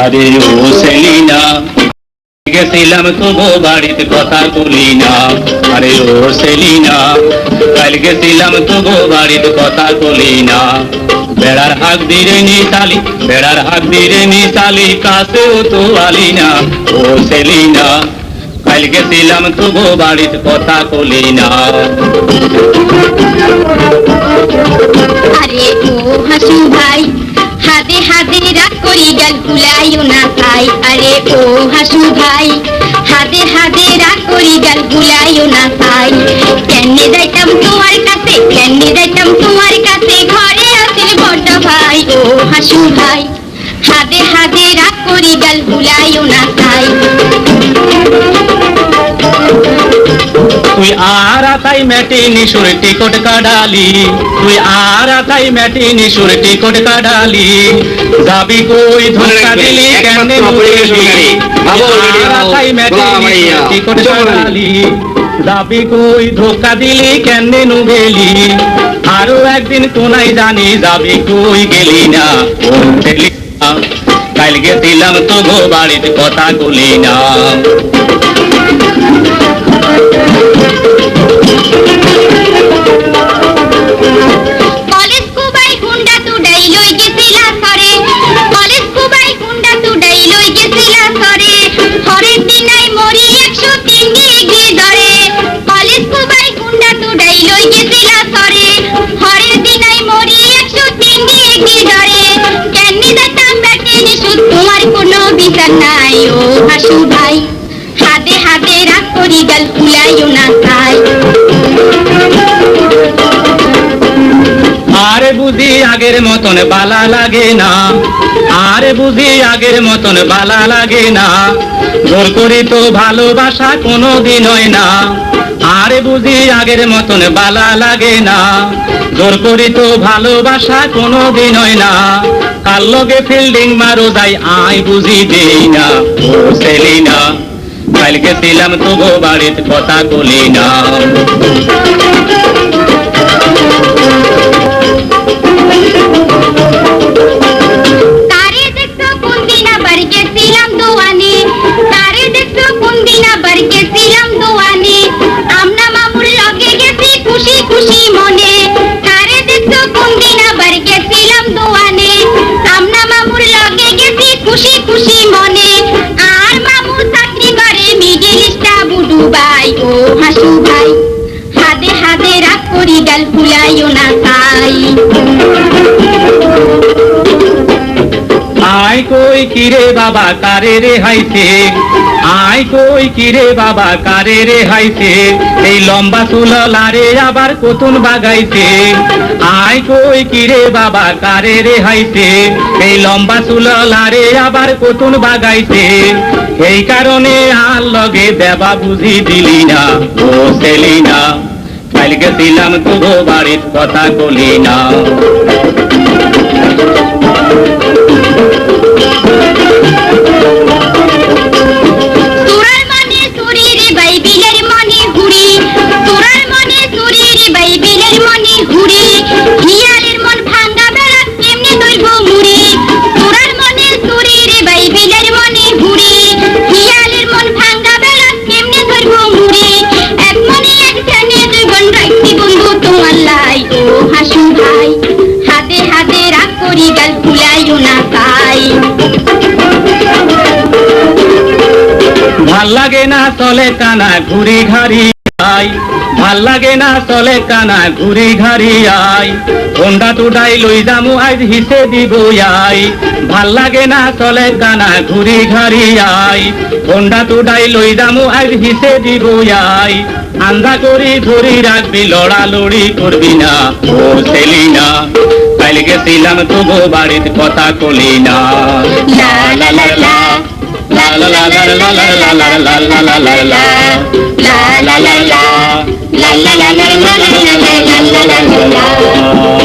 আরে ও সেলিনা, গেছিলাম তবু বাড়িতে কথা বলি না। আরে ও সেলিনা, কাল গেছিলাম তবু বাড়িতে কথা বলি না। বেড়ার হাক দিরে মিতালি, বেড়ার হাক দিরে মিতালি, কাছেও তো আলি না। ও সেলিনা, কাল গেছিলাম তবু বাড়িতে কথা বলি না। আরে ও হাসু ভাই, হাদে হাদে রাগ করি গেল ভুলাইও না তাই। আরে ও হাসু ভাই, হাদে হাদে রাগ করি গেল ভুলাইও না তাই। কেনে যাইতাম তোমার কাছে, কেনে যাইতাম তোমার কাছে, ঘরে আসিল বড় ভাই। ও হাসু ভাই, হাদে হাদে রাগ করি গেল ভুলাইও না তাই। তুই আর আতাই মেটি নিশুর টিকট কাটালি, তুই আর আতাই মেটি নিশুর টিকট কাটালি। যাবি কই ধোকা দিলি কেমনে মুড়েলি, আর আতাই মেটি নিশুর টিকট কাটালি। যাবি কই ধোকা দিলি কেমনে নুগেলি। আরো একদিন কোনাই জানি যাবি কই গেলি না। ও সেলিনা, কাল গেছিলাম তবু বাড়িতে কথা বলি না। কলেজ কুবাই হুন্ডা তুডাই লই গেছিলা সরে, কলেজ কুবাই হুন্ডা তুডাই লই গেছিলা সরে। হরের দিনাই মরি 103 ডিগ্রি ধরে। কলেজ কুবাই হুন্ডা তুডাই লই গেছিলা সরে, হরের দিনাই মরি 103 ডিগ্রি ধরে। কেনে যাইতাম ব্যাটে নিশুদ তোমার কোনো বিচার নাই। ও হাসু ভাই, হাদে হাদে রাগ করি গেল ভুলাইও না তাই। আরে বুঝি আগের মতন বালা লাগে না, আরে বুঝি আগের মতন বালা লাগে না। জোর করি তো ভালোবাসা কোনো দিন হয় না। আরে বুঝি আগের মতন বালা লাগে না, জোর করি তো ভালোবাসা কোনো দিন হয় না। কার লগে ফিল্ডিং মারো যাই আই বুঝি দেই না। ও সেলিনা, কাল গেছিলাম তবু বাড়িতে কথা বলি না। তারে দেখছো কোন দিন আবার গেছিলাম দোয়ানে, তারে দেখছো কোন দিন আবার গেছিলাম দোয়ানে। আমনা মামুর লগে গেছি খুশি খুশি মনে। তারে দেখছো কোন দিন আবার গেছিলাম দোয়ানে, আমনা মামুর লগে গেছি খুশি খুশি মনে। আর মামু চাকরি করে মিডিল ইস্টার দুবাই। ও হাসু ভাই, হাদে হাদে রাগ করি গেল ভুলাইও না তাই। আয় কই কিরে বাবা কারে রে হাইছে, আয় কই কিরে বাবা কারে রে হাইছে। এই লম্বা চুল লারে আবার কতুন বাগাইছে। আয় কই কিরে বাবা কারে রে হাইছে, এই লম্বা চুল লারে আবার কতুন বাগাইছে। এই কারণে আর লগে দেবা বুঝি দিলি না। ও সেলিনা, কাল গেছিলাম তবু বাড়ির কথা বলি না। তোরার মনে চুরি রে বাইবেলের মনে হুড়ি, তোরার মনে চুরি রে বাইবেলের মনে হুড়ি। হিয়ালের মন ভাঙ্গা বেড়া কেমনে দইব মুড়ি। তোরার মনে চুরি রে বাইবেলের মনে হুড়ি, হিয়ালের মন ভাঙ্গা বেড়া কেমনে দইব মুড়ি। এক মনে এক ধ্যানে দুই বন রাখছি বন্ধু তোমার লাই। ও হাসু ভাই, হাদে হাদে রাগ করি গেল ভুলাইও না তাই। ভাল লাগে না চলে কানা ঘুরি ঘাড়ি আই, ভাল লাগে না চলে কানা ঘুরি ঘাড়ি আই। হোন্ডা তুডাই লই যামু আজ হিসে দিব আই। ভাল লাগে না চলে কানা ঘুরি ঘাড়ি আই। হোন্ডা তুডাই লই যামু আজ হিসে দিব আই। আন্দা করি ধরি রাখবি, লড়ালড়ি করবি না। ও সেলিনা, কাল গেছিলাম তবু বাড়িতে কথা কলি না। লা লা লা লা, la la la la la la la la la la la la la, la la la la, la la la la la la la la la la la la.